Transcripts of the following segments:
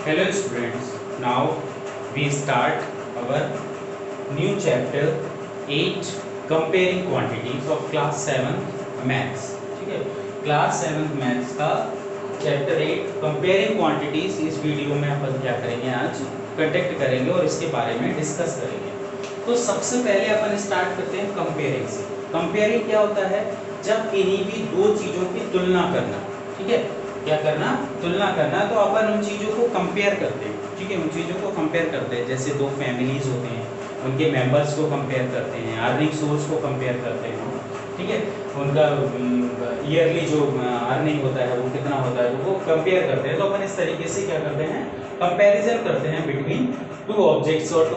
Hello students, now we start our new chapter 8 comparing quantities of class 7 maths. ठीक है, class 7 maths का chapter 8 comparing quantities इस video में अपन क्या करेंगे, आज कंटेक्ट करेंगे और इसके बारे में डिस्कस करेंगे। तो सबसे पहले अपन स्टार्ट करते हैं कंपेयरिंग से। कंपेयरिंग क्या होता है? जब किन्हीं भी दो चीज़ों की तुलना करना। ठीक है, क्या करना? तुलना करना। तो अपन उन चीज़ों को कंपेयर करते हैं। ठीक है, उन चीज़ों को कंपेयर करते हैं। जैसे दो फैमिलीज होते हैं, उनके मेंबर्स को कंपेयर करते हैं, अर्निंग सोर्स को कंपेयर करते हैं। ठीक है, उनका ईयरली जो अर्निंग होता है वो कितना होता है, वो कंपेयर करते हैं। तो अपन इस तरीके से क्या करते हैं, कंपैरिजन करते हैं बिटवीन टू ऑब्जेक्ट्स और to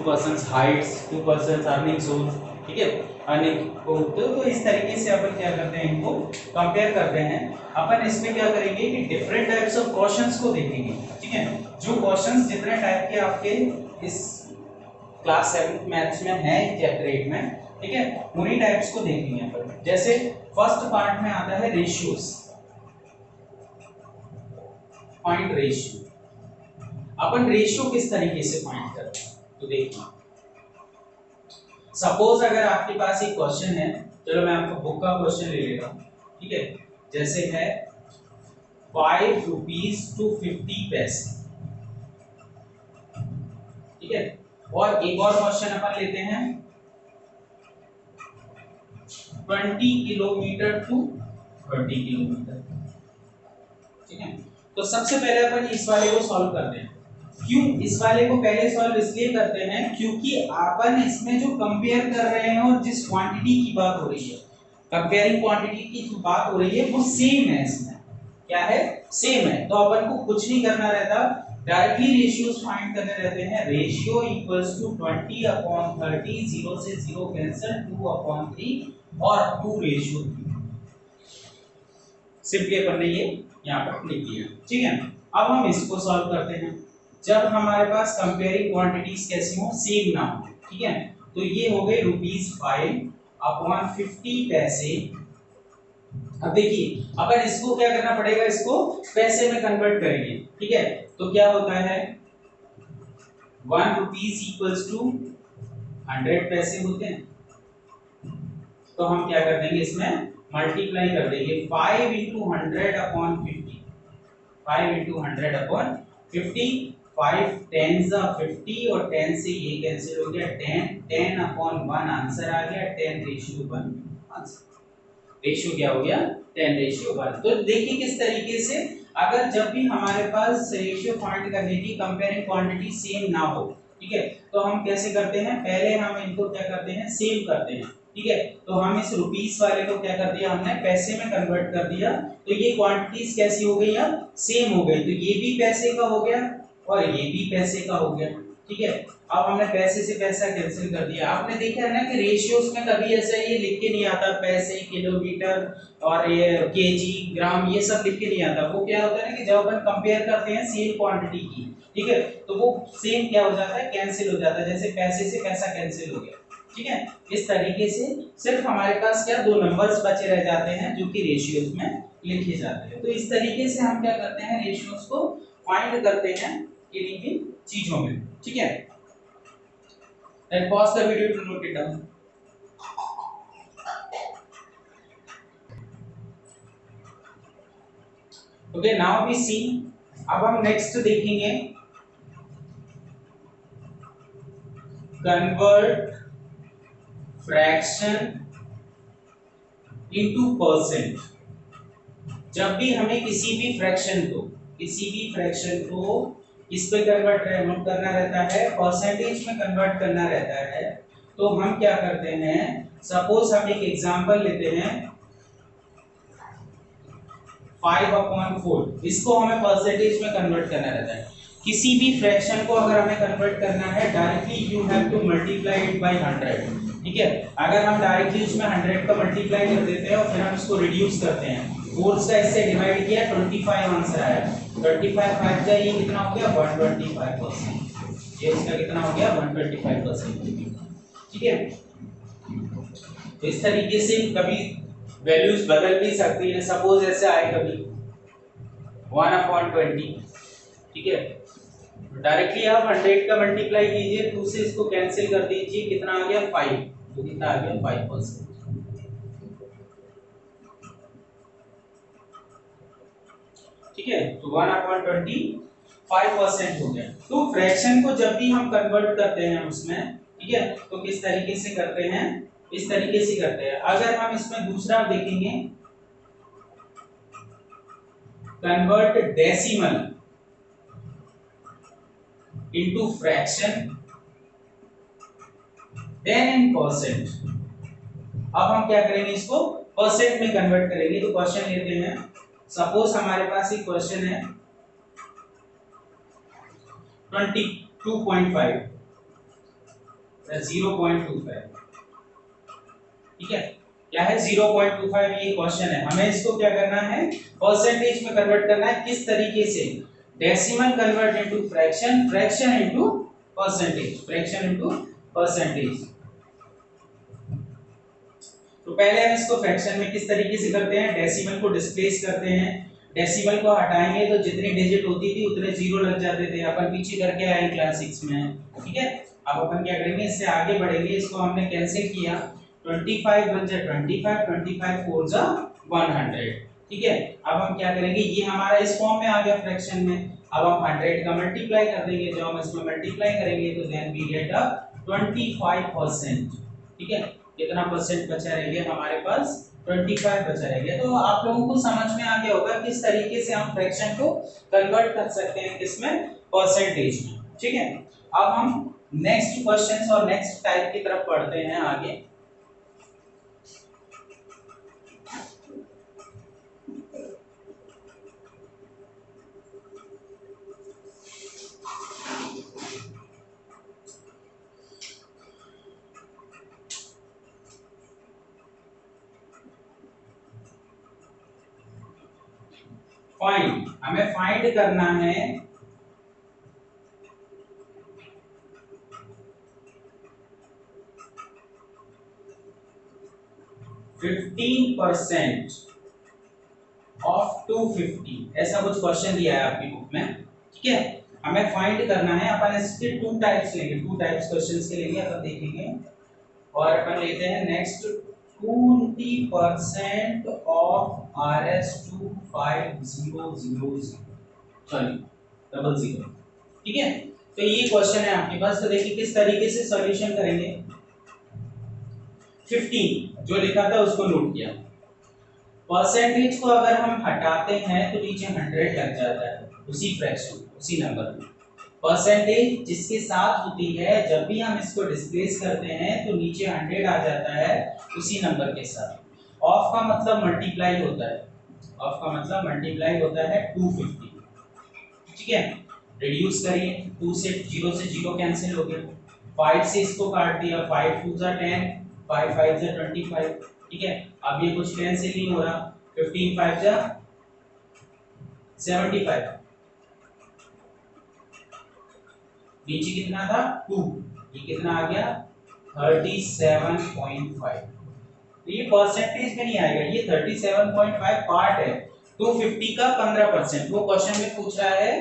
persons Heights, to persons earning source. ठीक है, अर्निंग को तो इस तरीके से अपन क्या करते हैं, इनको कंपेयर करते हैं। अपन इसमें क्या करेंगे कि डिफरेंट टाइप्स ऑफ क्वेश्चंस को देखेंगे। ठीक है, जो क्वेश्चंस जितने टाइप के आपके इस क्लास 7 मैथ्स में है चैप्टर 8 में, ठीक है, उन्हीं टाइप्स को देखेंगे अपन। जैसे फर्स्ट पार्ट में आता है रेशियोज, पॉइंट रेशियो। अपन रेशियो किस तरीके से फाइंड करते हैं, तो देखिए सपोज अगर आपके पास एक क्वेश्चन है, चलो मैं आपको बुक का क्वेश्चन ले लेता हूं। ठीक है, जैसे है 5 रुपीज टू 50 पैसे। ठीक है, और एक और क्वेश्चन अपन लेते हैं 20 किलोमीटर टू 30 किलोमीटर। ठीक है, तो सबसे पहले अपन इस वाले को सॉल्व करते हैं। क्यों इस वाले को पहले सॉल्व इसलिए करते हैं क्योंकि अपन इसमें जो कंपेयर कर रहे हैं और जिस क्वांटिटी की बात हो रही है, कंपेयरिंग क्वांटिटी की जो बात हो रही है वो सेम है। इसमें क्या है? सेम है। तो अपन को कुछ नहीं करना रहता, डायरेक्टली रेशियोज फाइंड करने रहते हैं। रेशियो इक्वल्स टू 20 अपॉन 30, 0 से 0 कैंसिल, 2 अपॉन 3 और 2 रेशियो 3। सिंपली अपन ने ये यहाँ पर लिख दिया। ठीक है, अब हम इसको सॉल्व करते हैं। जब हमारे पास कंपेयरिंग क्वांटिटीज कैसी हो, सेम ना हो। ठीक है, तो ये हो गए ₹5 अपॉन 50 पैसे। अब देखिए अपन इसको क्या करना पड़ेगा, इसको पैसे में कन्वर्ट करेंगे। ठीक है, तो क्या होता है 1 रुपीज इक्वल्स टू 100 पैसे होते हैं। तो हम क्या कर देंगे, इसमें मल्टीप्लाई कर देंगे 5 इंटू 100 अपॉन 50। 5 इंटू 100 अपॉन 50, 5 10 जा 50 और 10 से ये कैंसिल हो गया, 10 अपॉन 1 आंसर आ गया, 10 रेशियो 1 आंसर। रेशियो क्या हो गया, 10 रेशियो 1। तो देखिए किस तरीके से अगर जब भी हमारे पास रेशियो फाइंड करने की कंपेयरिंग क्वांटिटी सेम ना हो, ठीक है, तो हम कैसे करते हैं, पहले हम इनको क्या करते हैं, सेम करते हैं। ठीक है, तो हम इस रुपीस वाले को क्या कर दिया, हमने पैसे में कन्वर्ट कर दिया। तो ये क्वांटिटीज कैसी हो गई, अब सेम हो गई। तो ये भी पैसे का हो गया और ये भी पैसे का हो गया। ठीक है, अब हमने पैसे से पैसा कैंसिल कर दिया। आपने देखा है ना कि रेशियोज में कभी ऐसा ये लिख के नहीं आता पैसे, किलोमीटर और ये केजी, ग्राम, ये सब लिख के नहीं आता। वो क्या होता है ना कि जब अपन कंपेयर करते हैं सेम क्वांटिटी की, ठीक है, तो वो सेम क्या हो जाता है, कैंसिल हो जाता है। जैसे पैसे से पैसा कैंसिल हो गया। ठीक है, इस तरीके से सिर्फ हमारे पास क्या दो नंबर्स बचे रह जाते हैं जो कि रेशियोज में लिखे जाते हैं। तो इस तरीके से हम क्या करते हैं, रेशियोज को फाइंड करते हैं किन्हीं चीजों में। ठीक है, then pause the video to note it down. Okay, now we see, अब हम नेक्स्ट देखेंगे कन्वर्ट फ्रैक्शन इनटू परसेंट। जब भी हमें किसी भी फ्रैक्शन को इस पे कन्वर्ट करना रहता है, परसेंटेज में कन्वर्ट करना रहता है, तो हम क्या करते हैं, सपोज हम एक एग्जांपल लेते हैं 5/4। इसको हमें परसेंटेज में कन्वर्ट करना रहता है। किसी भी फ्रैक्शन को अगर हमें कन्वर्ट करना है, directly you have to multiply it by 100। ठीक है, अगर हम डायरेक्टली उसमें 100 का मल्टीप्लाई कर देते हैं और फिर हम इसको रिड्यूस करते हैं, 4 का इससे डिवाइड किया, 25 आंसर आया। 25 5 का ये कितना हो गया, 125%। ये इसका कितना हो गया, 125%। ठीक है, तो इस तरीके से कभी वैल्यूज बदल भी सकती है। सपोज ऐसे आए कभी 1/20, ठीक है। डायरेक्टली आप 100 का मल्टीप्लाई कीजिए, 2 से इसको कैंसिल कर दीजिए, कितना आ गया 5, तो कितना आ गया 5%। ठीक है, तो 1/25% हो गया। तो फ्रैक्शन को जब भी हम कन्वर्ट करते हैं उसमें, ठीक है, तो किस तरीके से करते हैं, इस तरीके से करते हैं। अगर हम इसमें दूसरा देखेंगे, convert decimal into fraction then in percent. अब हम क्या करेंगे, इसको परसेंट में कन्वर्ट करेंगे। तो क्वेश्चन लेते हैं, सपोज हमारे पास एक क्वेश्चन है 22.5 या 0.25, ठीक है, क्या है 0.25, ये क्वेश्चन है। हमें इसको क्या करना है, परसेंटेज में कन्वर्ट करना है। किस तरीके से, decimal convert into fraction, fraction into percentage, fraction into percentage. तो पहले हम इसको फ्रैक्शन में किस तरीके से करते हैं, डेसिमल को डिस्प्लेस करते हैं। डेसिमल को हटाएंगे तो जितनी डिजिट होती थी उतने जीरो लग जाते थे, अपन पीछे करके आए क्लास 6 में, ठीक है। अब अपन क्या करेंगे, इससे आगे बढ़ेंगे, इसको हमने कैंसिल किया, 25 बन जाए 25, 25 4 जा 100, ठीक है। अब हम क्या करेंगे, ये हमारा इस फॉर्म में आ गया फ्रैक्शन में। अब हम 100 का मल्टीप्लाई कर देंगे, जब हम इसमें मल्टीप्लाई करेंगे तो देन वी गेट अ 25%, ठीक है। कितना परसेंट बचा रह गया हमारे पास, 25 बचा रह गया। तो आप लोगों को समझ में आ गया होगा किस तरीके से हम फ्रैक्शन को कन्वर्ट कर सकते हैं, किसमें, परसेंटेज में, ठीक है। अब हम नेक्स्ट क्वेश्चंस और नेक्स्ट टाइप की तरफ पढ़ते हैं आगे। फाइंड, हमें फाइंड करना है 15% ऑफ 250, ऐसा कुछ क्वेश्चन दिया है आपकी बुक में, ठीक है। हमें फाइंड करना है, अपन इसके टू टाइप्स लेंगे, टू टाइप्स क्वेश्चंस के लेंगे, अपन देखेंगे। और अपन लेते हैं नेक्स्ट 20% ऑफ RS2500, सॉरी 00, ठीक है। तो ये क्वेश्चन है आपके पास, तो देखिए किस तरीके से सॉल्यूशन करेंगे। 15 जो लिखा था उसको नोट किया, परसेंटेज को अगर हम हटाते हैं तो नीचे 100 लग जाता है, उसी फ्रैक्शन, उसी नंबर में। परसेंटेज जिसके साथ होती है, जब भी हम इसको डिस्प्लेस करते हैं तो नीचे 100 आ जाता है उसी नंबर के साथ। ऑफ का मतलब मल्टीप्लाई होता है, ऑफ का मतलब मल्टीप्लाई होता है 250, ठीक है। रिड्यूस करिए, 2 से 0 कैंसिल हो गया, 5 से इसको काट दिया, 5 2 जा 10, 5 5 जा 25, ठीक है। अब ये कुछ कैंसिल नहीं हो रहा, 15 5 जा 75, नीचे कितना था 2, ये कितना आ गया 37.5। तो ये परसेंटेज में नहीं आएगा, ये 37.5 पार्ट है 250 का 15%। वो क्वेश्चन में पूछ रहा है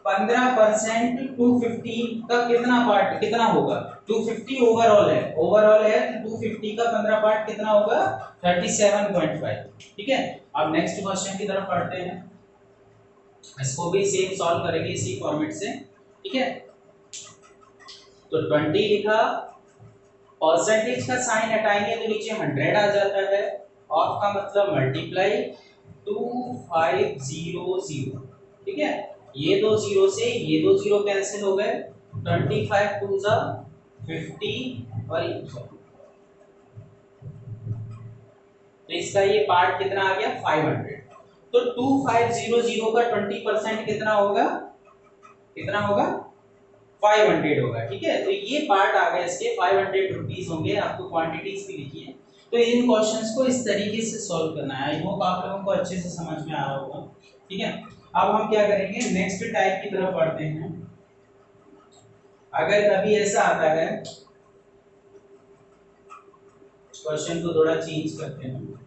15% 250 का कितना पार्ट, कितना होगा, 250 ओवरऑल है, ओवरऑल है तो 250 का 15 पार्ट कितना होगा 37.5, ठीक है। अब नेक्स्ट क्वेश्चन की तरफ पढ़ते हैं, इसको भी सेम सॉल्व करेंगे इसी फॉर्मेट से, ठीक है। तो 20 लिखा, परसेंटेज का साइन हटाएंगे तो नीचे 100 आ जाता है, ऑफ का मतलब मल्टीप्लाई 2500, ठीक है। ये दो जीरो से ये दो जीरो कैंसिल हो गए, 25 2 जा 50 और ये, तो इसका ये पार्ट कितना आ गया 500। तो 2500 का 20% कितना होगा, कितना होगा 500 होगा, ठीक है। तो ये पार्ट आ गया, इसके 500 रुपीस होंगे। आपको क्वांटिटीज भी लिखी है, तो इन क्वेश्चंस को इस तरीके से सॉल्व करना है। आई होप आप लोगों को अच्छे से समझ में आ रहा होगा, ठीक है। अब हम क्या करेंगे, नेक्स्ट टाइप की तरफ बढ़ते हैं। अगर कभी ऐसा आता है, क्वेश्चन को थोड़ा चेंज करते हैं,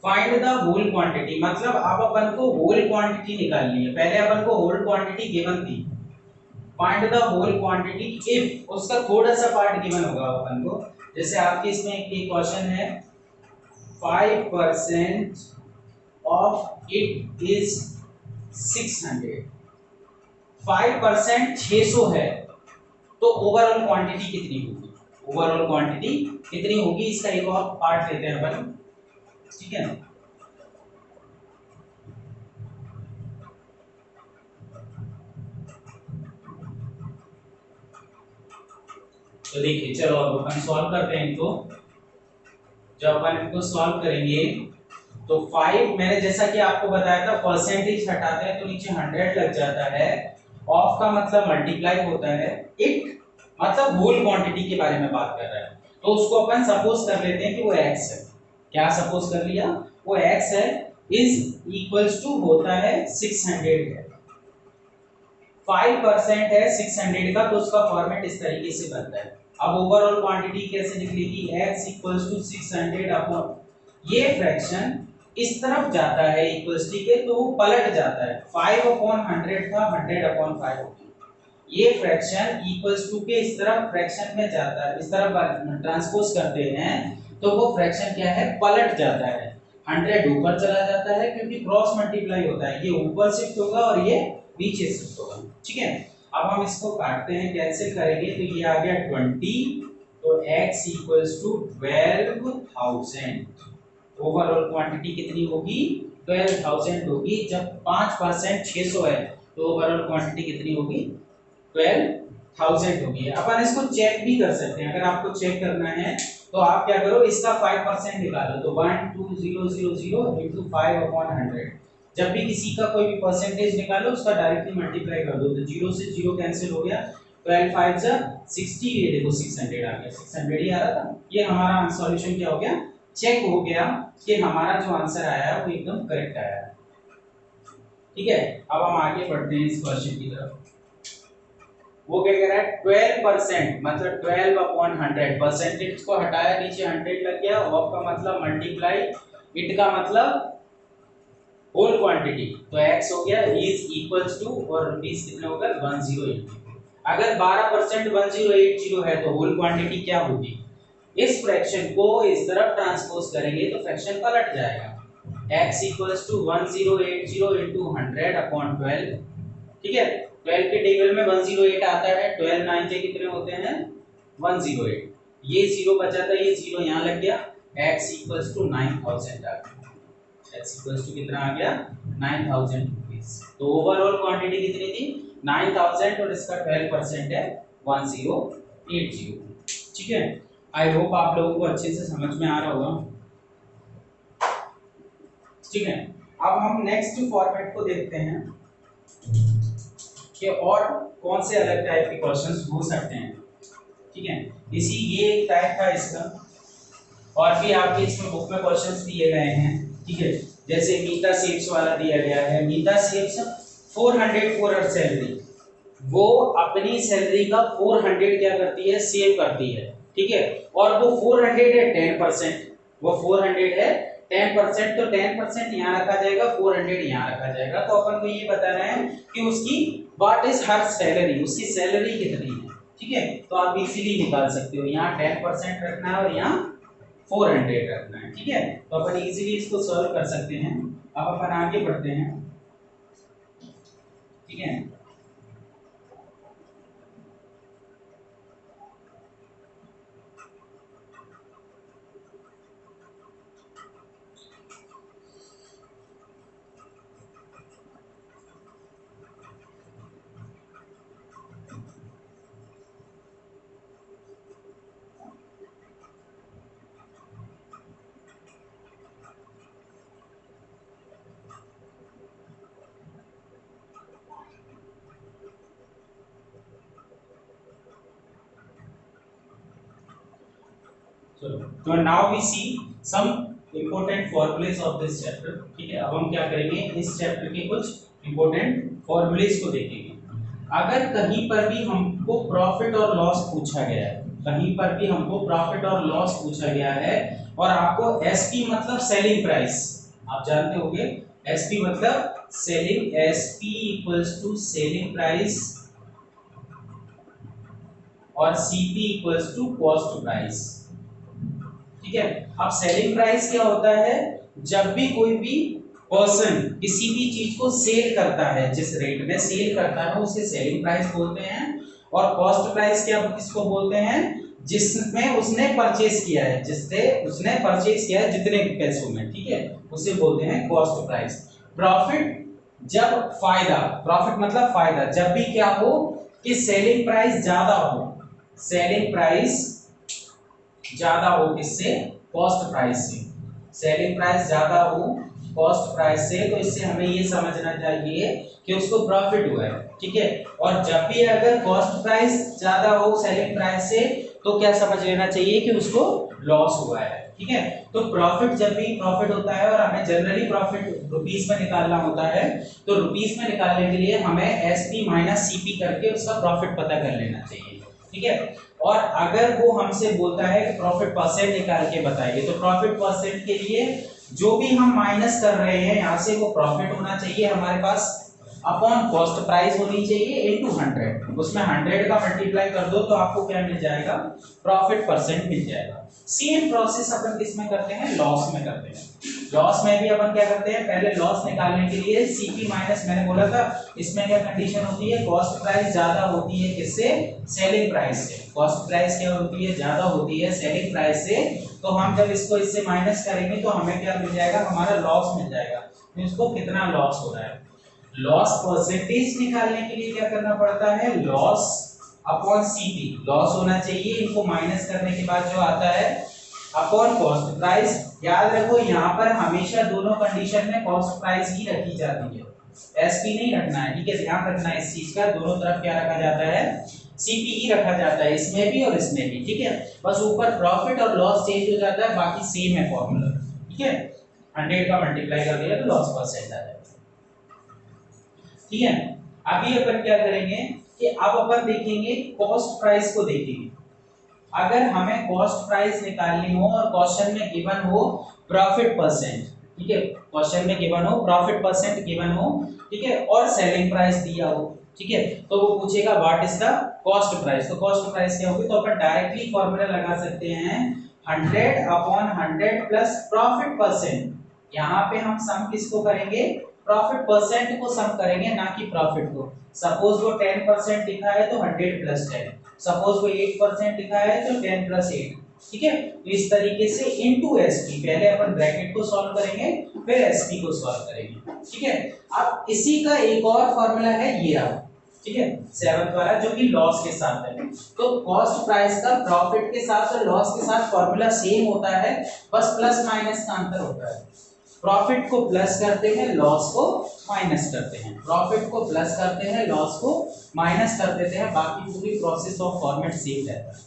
फाइंड द होल क्वांटिटी, मतलब अब अपन को होल क्वांटिटी निकालनी है। पहले अपन को होल क्वांटिटी गिवन थी, find the whole quantity if उसका थोड़ा सा पार्ट गिवन होगा अपन को। जैसे आपके इसमें एक क्वेश्चन है 5% ऑफ इट इज 600, 5% 600 है, तो ओवरऑल क्वांटिटी कितनी होगी, ओवरऑल क्वांटिटी कितनी होगी, इसका एक और पार्ट लेते हैं अपन, ठीक है। तो देखिए चलो अब अपन सॉल्व करते हैं इनको। जब अपन इनको सॉल्व करेंगे तो 5, मैंने जैसा कि आपको बताया था परसेंटेज हटाते हैं तो नीचे 100 लग जाता है। ऑफ का मतलब मल्टीप्लाई होता है, इट मतलब होल क्वांटिटी के बारे में बात कर रहा है, तो उसको अपन सपोज कर लेते हैं कि वो x है। क्या सपोज कर लिया, वो x है, इज इक्वल्स टू होता है 600 है। 5% है 600 का, तो उसका फॉर्मेट इस तरीके से बनता है। अब ओवरऑल क्वांटिटी कैसे निकलेगी, x इक्वल्स टू 600 अपॉन, ये फ्रैक्शन इस तरफ जाता है इक्वल्स के, तो वो पलट जाता है। 5 अपॉन 100 था, 100 अपॉन 5 हो गया। ये फ्रैक्शन इक्वल्स टू के इस तरफ फ्रैक्शन में जाता है, इस तरफ ट्रांसपोज करते हैं तो वो फ्रैक्शन क्या है, पलट जाता है। 100 ऊपर चला जाता है क्योंकि क्रॉस मल्टीप्लाई होता है, ये ऊपर शिफ्ट होगा और ये नीचे शिफ्ट होगा, ठीक है। अब हम इसको काटते हैं, कैंसिल करेंगे तो ये आ गया 20, तो x equals to 12,000। Overall quantity कितनी होगी, 12,000 होगी। जब 5% 600 है तो ओवरऑल क्वांटिटी कितनी होगी, 12,000 होगी। अपन इसको चेक भी कर सकते हैं, अगर आपको चेक करना है तो आप क्या करो, इसका 5% निकालो, तो 12000 into 5 upon 100। जब भी किसी का कोई भी परसेंटेज निकालो उसका डायरेक्टली मल्टीप्लाई कर दो, तो 0 से 0 कैंसिल हो गया, 12 5 जा 60, ये देखो 600 आ गया, 600 ही आ रहा था। ये हमारा सॉल्यूशन क्या हो गया, चेक हो गया कि हमारा जो आंसर आया है वो एकदम करेक्ट आया है, ठीक है। अब हम आगे बढ़ते हैं इस क्वेश्चन की तरफ। वो क्या कह रहा है, 12% मतलब 12 अपॉन 100, परसेंटेज को हटाया, नीचे 100 लग गया, ऑफ का मतलब मल्टीप्लाई, इट का मतलब होल क्वांटिटी, तो x हो गया इज इक्वल्स टू, और रुपीस कितने होगा 1080। अगर 12% 1080 है तो होल क्वांटिटी क्या होगी, इस फ्रैक्शन को इस तरफ ट्रांसपोज करेंगे तो फ्रैक्शन पलट जाएगा। x equals to 1080 into 100 upon 12, ठीक है। 12 के टेबल में 108 आता है, 12 9 के कितने होते हैं 108, ये 0 बचा था, ये 0 यहाँ लग गया, x इक्वल्स टू 9000 आ गया, x इक्वल्स टू कितना आ गया 9000 रुपीस। तो ओवरऑल क्वांटिटी कितनी थी 9000, और इसका 12% है 1080, ठीक है। आई होप आप लोगों को अच्छे से समझ में आ रहा होगा, ठीक है। अब हम नेक्स्ट फॉर्मेट को देखते हैं कि और कौन से अलग टाइप के क्वेश्चंस हो सकते हैं, ठीक है। इसी ये एक टाइप था इसका, और भी आपके इसमें बुक में क्वेश्चंस दिए गए हैं, ठीक है। जैसे मीता सेव्स वाला दिया गया है, मीता सेव्स 400 फॉर हर सैलरी, वो अपनी सैलरी का 400 क्या करती है, सेव करती है, ठीक है। और वो 400 है 10%, वो 400 है 10%, तो 10% यहाँ रखा जाएगा, 400 यहाँ रखा जाएगा। तो अपन को ये बताना है कि उसकी व्हाट इज हर सैलरी, उसकी सैलरी कितनी है, ठीक है। तो आप इजीली निकाल सकते हो, यहाँ 10% रखना है और यहाँ 400 रखना है, ठीक है। तो अपन इजीली इसको सॉल्व कर सकते हैं। अब अपन आगे बढ़ते हैं, ठीक है। So now we see some important formulas of this chapter, ठीक है। अब हम क्या करेंगे, इस चैप्टर के कुछ important formulas को देखेंगे। अगर कहीं पर भी हमको प्रॉफिट और लॉस पूछा गया है, कहीं पर भी हमको प्रॉफिट और लॉस पूछा गया है, और आपको एसपी मतलब सेलिंग प्राइस, आप जानते होंगे एसपी मतलब selling, SP equals to selling price और CP equals to cost price. ठीक है, अब सेलिंग प्राइस क्या होता है, जब भी कोई भी पर्सन किसी भी चीज को सेल करता है, जिस रेट में सेल करता है उसे सेलिंग प्राइस बोलते हैं। और कॉस्ट प्राइस क्या किसको बोलते हैं, जिसमें उसने परचेज किया है, जिससे उसने परचेज किया है जितने पैसों में, ठीक है, उसे बोलते हैं कॉस्ट प्राइस। प्रॉफिट, जब फायदा, प्रॉफिट मतलब फायदा, जब भी क्या हो कि सेलिंग प्राइस ज्यादा हो, सेलिंग प्राइस ज्यादा हो किससे, कॉस्ट प्राइस से, सेलिंग प्राइस ज्यादा हो कॉस्ट प्राइस से, तो इससे हमें ये समझना चाहिए कि उसको प्रॉफिट हुआ है। ठीक है, और जब भी अगर कॉस्ट प्राइस ज्यादा हो सेलिंग प्राइस से, तो क्या समझ लेना चाहिए कि उसको लॉस हुआ है। ठीक है, तो प्रॉफिट, जब भी प्रॉफिट होता है और हमें जनरली प्रॉफिट रुपीस में निकालना होता है, तो रुपीस में निकालने के लिए हमें एसपी माइनस सीपी करके उसका प्रॉफिट पता कर लेना चाहिए। ठीक है, और अगर वो हमसे बोलता है कि प्रॉफिट परसेंट निकाल के बताइए, तो प्रॉफिट परसेंट के लिए जो भी हम माइनस कर रहे हैं यहां से, वो प्रॉफिट होना चाहिए हमारे पास अपॉन कॉस्ट प्राइस होनी चाहिए इनटू 100, उसमें 100 का मल्टीप्लाई कर दो तो आपको क्या मिल जाएगा, प्रॉफिट परसेंट मिल जाएगा। सेम प्रोसेस अपन किस में करते हैं, लॉस में करते हैं। लॉस में भी अपन क्या करते हैं, पहले लॉस निकालने के लिए सीपी माइनस, मैंने बोला था इसमें क्या कंडीशन होती है, कॉस्ट प्राइस ज्यादा होती है किससे, सेलिंग प्राइस से, कॉस्ट प्राइस क्या होती है, ज्यादा होती है सेलिंग प्राइस से, तो हम जब इसको इससे माइनस करेंगे तो हमें क्या मिल जाएगा, हमारा लॉस मिल जाएगा। तो इसको कितना लॉस हो रहा है, लॉस परसेंटेज निकालने के लिए क्या करना पड़ता है, लॉस अपॉन सीपी, लॉस होना चाहिए, इनको माइनस करने के बाद जो आता है अपॉन कॉस्ट प्राइस। याद रखो यहाँ पर हमेशा दोनों कंडीशन में कॉस्ट प्राइस ही रखी जाती है, एसपी नहीं रखना है। ठीक है, ध्यान रखना है इस चीज का, दोनों तरफ क्या रखा जाता है, सीपी ही रखा जाता है, इसमें भी और इसमें भी। ठीक है, बस ऊपर प्रॉफिट और लॉस चेंज हो जाता है, बाकी सेम है फॉर्मूला। ठीक है, 100 का मल्टीप्लाई कर दिया तो लॉस परसेंट आ जाएगा। ठीक है, अभी अपन क्या करेंगे कि अब अपन देखेंगे कॉस्ट प्राइस को देखेंगे। अगर हमें कॉस्ट प्राइस निकालनी हो और क्वेश्चन में गिवन हो प्रॉफिट परसेंट, ठीक है, क्वेश्चन में गिवन हो प्रॉफिट परसेंट गिवन हो, ठीक है, और सेलिंग प्राइस दिया हो, ठीक है, तो वो पूछेगा what is the cost price. तो कॉस्ट प्राइस क्या होगी, तो अपन डायरेक्टली फॉर्मूला लगा सकते हैं 100 अपॉन 100 प्लस प्रॉफिट परसेंट। यहाँ पे हम सम किसको करेंगे, प्रॉफिट परसेंट को सम करेंगे, ना कि प्रॉफिट को। सपोज वो 10% लिखा है तो 100 प्लस 10, सपोज वो 8% लिखा है तो 10 प्लस 8। ठीक है, तो इस तरीके से इनटू एसपी, पहले अपन ब्रैकेट को सॉल्व करेंगे फिर एसपी को सॉल्व करेंगे। ठीक है, अब इसी का एक और फॉर्मूला है ये रहा, ठीक है, 7 वाला, जो कि लॉस के साथ है। तो कॉस्ट प्राइस का प्रॉफिट के साथ और लॉस के साथ फॉर्मूला सेम होता है, बस प्लस माइनस का अंतर होता है। प्रॉफिट को प्लस करते हैं, लॉस को माइनस करते हैं, प्रॉफिट को प्लस करते हैं, लॉस को माइनस कर देते हैं, बाकी पूरी प्रोसेस ऑफ फॉर्मेट सेम रहता है।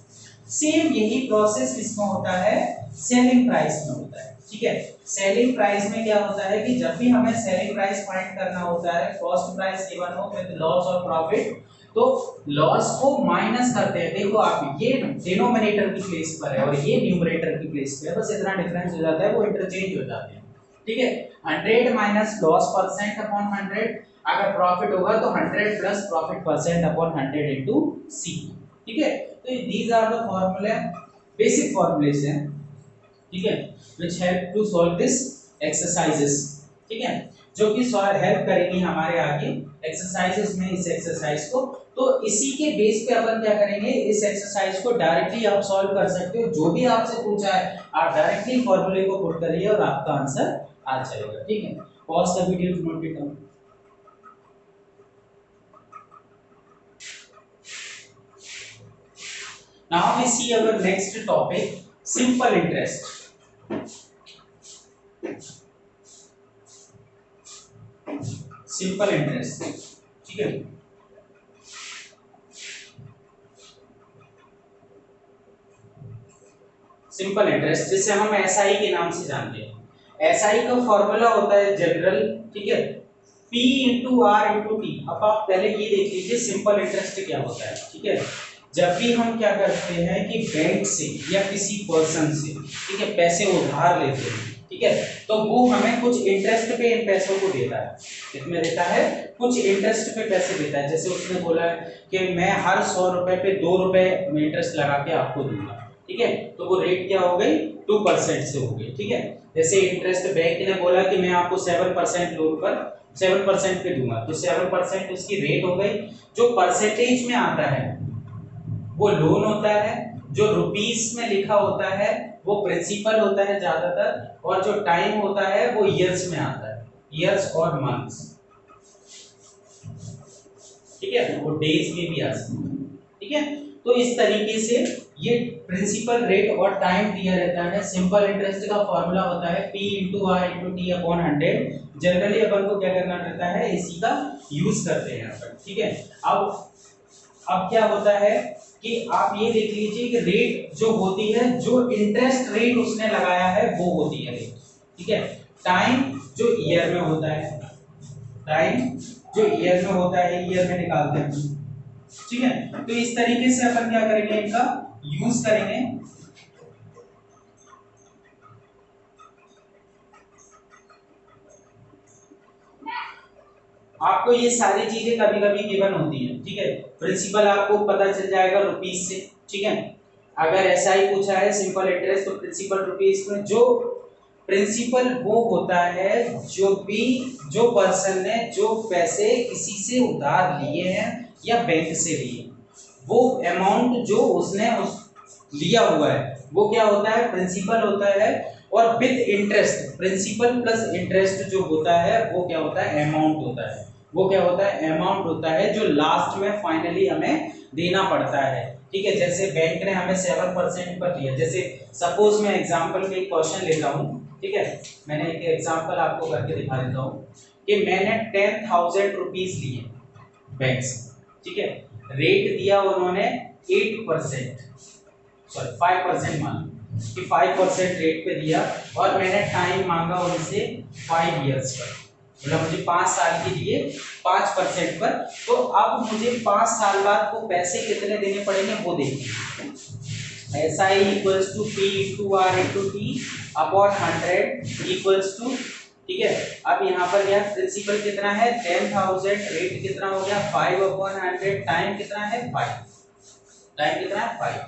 सेम यही प्रोसेस किसमें होता है, सेलिंग प्राइस में होता है। ठीक है, सेलिंग प्राइस में क्या होता है कि जब भी हमें सेलिंग प्राइस फाइंड करना होता है, कॉस्ट प्राइस गिवन हो विद लॉस और प्रॉफिट, तो लॉस को माइनस करते हैं। देखो आप, ये डिनोमिनेटर की प्लेस पर है और ये न्यूमरेटर की प्लेस पे है, बस इतना डिफरेंस हो जाता है, वो इंटरचेंज हो जाते हैं। ठीक है, 100 माइनस लॉस परसेंट अपॉन 100, अगर प्रॉफिट होगा तो 100 plus profit percent upon 100 into C. ठीक है, तो दीज आर द फॉर्मूले, बेसिक फॉर्मूलेस हैं, ठीक है, which help to solve this exercises. ठीक है, जो कि हेल्प करेंगी हमारे आगे एक्सरसाइजेस में इस एक्सरसाइज को। तो इसी के बेस पे अपन क्या करेंगे, इस एक्सरसाइज को डायरेक्टली आप सॉल्व कर सकते हो, जो भी आपसे पूछा है आप डायरेक्टली फॉर्मूले को पुट करिए और आपका आंसर आ जाएगा। ठीक है, pause the video to note it down. Now we see our next topic, simple interest. Simple interest, ठीक है, सिंपल इंटरेस्ट जिसे हम एसआई के नाम से जानते हैं। एसआई का फॉर्मूला होता है जनरल, ठीक है, P into R into T. अब आप पहले ये देख लीजिए सिंपल इंटरेस्ट क्या होता है। ठीक है, जब भी हम क्या करते हैं कि बैंक से या किसी पर्सन से, ठीक है, पैसे उधार लेते हैं, ठीक है, तो वो हमें कुछ इंटरेस्ट पे इन पैसों को देता है। कितने देता है? कुछ इंटरेस्ट पे पैसे देता है। जैसे उसने बोला है कि मैं हर 100 रुपए पे 2 रुपए में इंटरेस्ट लगा के आपको दूंगा, ठीक है, तो वो रेट क्या हो गई? 2% से हो गई, ठीक है। जैसे इंटरेस्ट बैंक ने बोला कि मैं आपको 7% लोन पर 7% पे दूंगा, तो 7% उसकी रेट हो गई। जो परसेंटेज में आता है वो लोन होता है, जो रुपीस में लिखा होता है वो प्रिंसिपल होता है ज्यादातर, और जो टाइम होता है वो ईयर्स में आता है, ईयर्स और मंथ्स, ठीक है, वो डेज में भी आ सकता है, ठीक है। तो इस तरीके से ये प्रिंसिपल रेट और टाइम दिया रहता है। सिंपल इंटरेस्ट का फॉर्मूला होता है P into R into T upon 100। Generally अपन को क्या करना रहता है? इसी का यूज करते हैं अपन, ठीक है। अब क्या होता है कि आप ये देख लीजिए कि रेट जो होती है, जो इंटरेस्ट रेट उसने लगाया है वो होती है रेट, ठीक है। टाइम जो ईयर में होता है, टाइम जो ईयर में होता है, ईयर में निकालते हैं, ठीक है। तो इस तरीके से अपन क्या करेंगे? इनका यूज करेंगे। आपको ये सारी चीजें कभी कभी गिवन होती है, ठीक है। प्रिंसिपल आपको पता चल जाएगा रुपीस से, ठीक है। अगर ऐसा ही पूछा है सिंपल इंटरेस्ट, तो प्रिंसिपल रुपीस में जो प्रिंसिपल वो होता है जो पर्सन ने जो पैसे किसी से उधार लिए हैं या बैंक से लिए, वो अमाउंट जो उसने लिया हुआ है वो क्या होता है? प्रिंसिपल होता है। और with interest, principal plus interest जो होता है वो क्या होता है? अमाउंट होता है। वो क्या होता है? अमाउंट होता है, जो लास्ट में फाइनली हमें देना पड़ता है, ठीक है। जैसे बैंक ने हमें 7% पर दिया, जैसे सपोज मैं एग्जांपल में एक क्वेश्चन लेता हूँ, ठीक है। मैंने एक एग्जांपल आपको करके दिखा देता हूँ कि मैंने 10,000 रुपीज लिए बैंक से, ठीक है। रेट दिया उन्होंने 8%, सॉरी 5% मान कि 5% रेट पे दिया, और मैंने टाइम मांगा उनसे 5 इयर्स पर, मतलब मुझे 5 साल के लिए 5% पर। तो अब मुझे 5 साल बाद वो पैसे कितने देने पड़ेंगे वो देखिए। SI equals to P into R into T upon 100 equals to, ठीक है। अब यहाँ पर यह प्रिंसिपल कितना है? 10,000, रेट कितना हो गया? 5/100, टाइम कितना है? 5, टाइम कितना है? 5।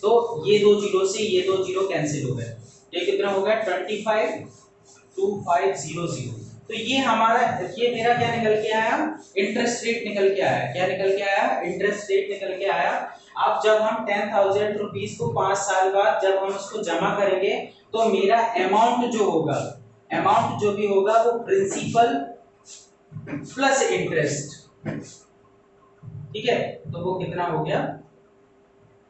तो ये दो जीरो से ये दो जीरो कैंसिल हो गए, ये कितना हो गया? 25,2500। तो ये हमारा, ये मेरा क्या निकल के आया? इंटरेस्ट रेट निकल के आया। क्या निकल के आया? इंटरेस्ट रेट निकल के आया। अब जब हम 10,000 रुपीज को 5 साल बाद जब हम उसको जमा करेंगे, तो मेरा अमाउंट जो होगा, अमाउंट जो भी होगा वो प्रिंसिपल प्लस इंटरेस्ट, ठीक है। तो वो कितना हो गया?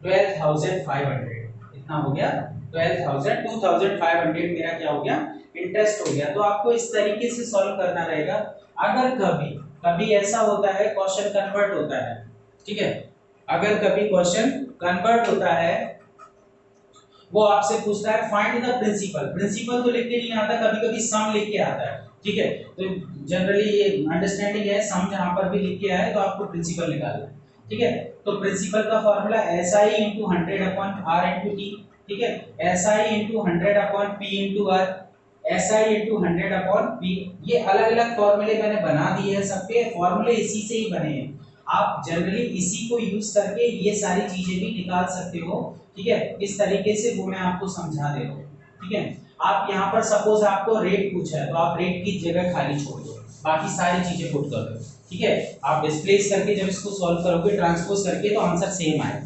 12,500। कितना हो गया? 12,000। 2,500 मेरा क्या हो गया? इंटरेस्ट हो गया। तो आपको इस तरीके से सॉल्व करना रहेगा। अगर कभी कभी ऐसा होता है क्वेश्चन कन्वर्ट होता है, ठीक है, अगर कभी क्वेश्चन कन्वर्ट होता है, वो आपसे पूछता है फाइंड द प्रिंसिपल। प्रिंसिपल तो लिख के नहीं आता, कभी कभी सम लिख के आता है, ठीक है। तो जनरली ये अंडरस्टैंडिंग है, सम जहां पर भी लिख के आए तो आपको प्रिंसिपल निकालना है, ठीक है। तो प्रिंसिपल का formula SI into 100 upon R into T, ठीक है। SI into 100 upon P into R, SI into 100 upon P. ये अलग अलग फॉर्मूले मैंने बना दिए हैं, सबके फॉर्मूले इसी से ही बने हैं। आप जनरली इसी को यूज करके ये सारी चीजें भी निकाल सकते हो, ठीक है। इस तरीके से वो मैं आपको समझा दे रहा हूँ, ठीक है। आप यहाँ पर सपोज आपको रेट पूछा है, तो आप रेट की जगह खाली छोड़ दो, बाकी सारी चीजें पुट कर दो, ठीक है। आप डिस्प्लेस करके जब इसको सॉल्व करोगे, ट्रांसपोज करके, तो आंसर सेम आएगा।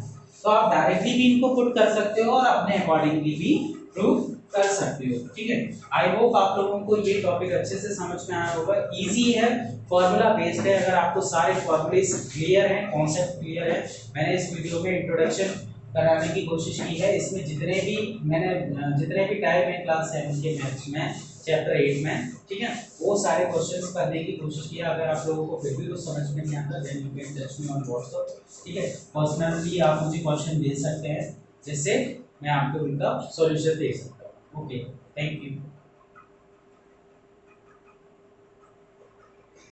तो आप डायरेक्टली भी इनको पुट कर सकते हो और अपने अकॉर्डिंगली भी प्रूव कर सकते हो, ठीक है। आई होप आप लोगों को ये टॉपिक अच्छे से समझ में आया होगा। इजी है, फॉर्मूला बेस्ड है। अगर आपको सारे फॉर्मूलेस क्लियर हैं, कॉन्सेप्ट क्लियर है, मैंने इस वीडियो में इंट्रोडक्शन कराने की कोशिश की है। इसमें जितने भी टाइप है क्लास 7 के मैथ्स में, चैप्टर 8 में, ठीक है, वो सारे क्वेश्चंस करने की कोशिश किया। अगर आप लोगों को फिर भी कुछ समझ में नहीं आता, then you can text me on WhatsApp, ठीक है। पर्सनली आप मुझे क्वेश्चन दे सकते हैं, जिससे मैं आपको उनका सॉल्यूशन दे सकता हूँ। Okay, thank you.